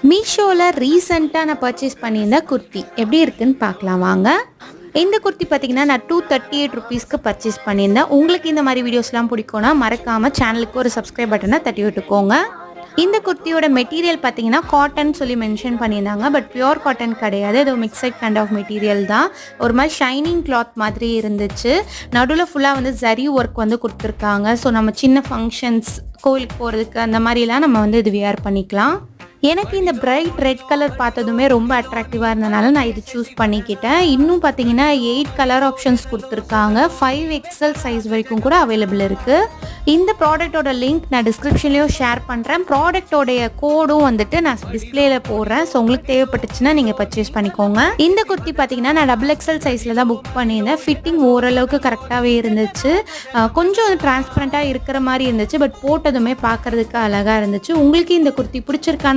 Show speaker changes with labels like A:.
A: மீஷோவில் ரீசெண்டாக நான் பர்ச்சேஸ் பண்ணியிருந்த குர்த்தி எப்படி இருக்குன்னு பார்க்கலாம் வாங்க. இந்த குர்த்தி பார்த்தீங்கன்னா நான் 238 ருபீஸ்க்கு பர்ச்சேஸ் பண்ணியிருந்தேன். உங்களுக்கு இந்த மாதிரி வீடியோஸ்லாம் பிடிக்கும்னா மறக்காமல் சேனலுக்கு ஒரு சப்ஸ்கிரைப் பட்டனை தட்டி விட்டுக்கோங்க. இந்த குர்த்தியோட மெட்டீரியல் பார்த்தீங்கன்னா காட்டன் சொல்லி மென்ஷன் பண்ணியிருந்தாங்க. பட் பியோர் காட்டன் கிடையாது, ஏதோ மிக்சட் கைண்ட் ஆஃப் மெட்டீரியல் தான். ஒரு மாதிரி ஷைனிங் கிளாத் மாதிரி இருந்துச்சு. நடுவில் ஃபுல்லாக வந்து ஜரி ஒர்க் வந்து கொடுத்துருக்காங்க. ஸோ நம்ம சின்ன ஃபங்க்ஷன்ஸ், கோயிலுக்கு போகிறதுக்கு அந்த மாதிரிலாம் நம்ம வந்து இது வியர் பண்ணிக்கலாம். எனக்கு இந்த பிரைட் ரெட் கலர் பார்த்ததுமே ரொம்ப அட்ராக்டிவாக இருந்தனால நான் இது சூஸ் பண்ணிக்கிட்டேன். இன்னும் பார்த்தீங்கன்னா 8 கலர் ஆப்ஷன்ஸ் கொடுத்துருக்காங்க. 5XL சைஸ் வரைக்கும் கூட அவைலபிள் இருக்குது. இந்த ப்ராடக்டோட லிங்க் நான் டிஸ்கிரிப்ஷன்லேயும் ஷேர் பண்ணுறேன். ப்ராடக்டோடைய கோடும் வந்துட்டு நான் டிஸ்பிளேல போடுறேன். ஸோ உங்களுக்கு தேவைப்பட்டுச்சுன்னா நீங்கள் பர்ச்சேஸ் பண்ணிக்கோங்க. இந்த குர்த்தி பார்த்தீங்கன்னா நான் XXL சைஸில் தான் புக் பண்ணியிருந்தேன். ஃபிட்டிங் ஓரளவுக்கு கரெக்டாகவே இருந்துச்சு. கொஞ்சம் டிரான்ஸ்பரண்ட்டாக இருக்கிற மாதிரி இருந்துச்சு. பட் போட்டதுமே பார்க்குறதுக்கு அழகாக இருந்துச்சு. உங்களுக்கு இந்த குர்த்தி பிடிச்சிருக்கான்னு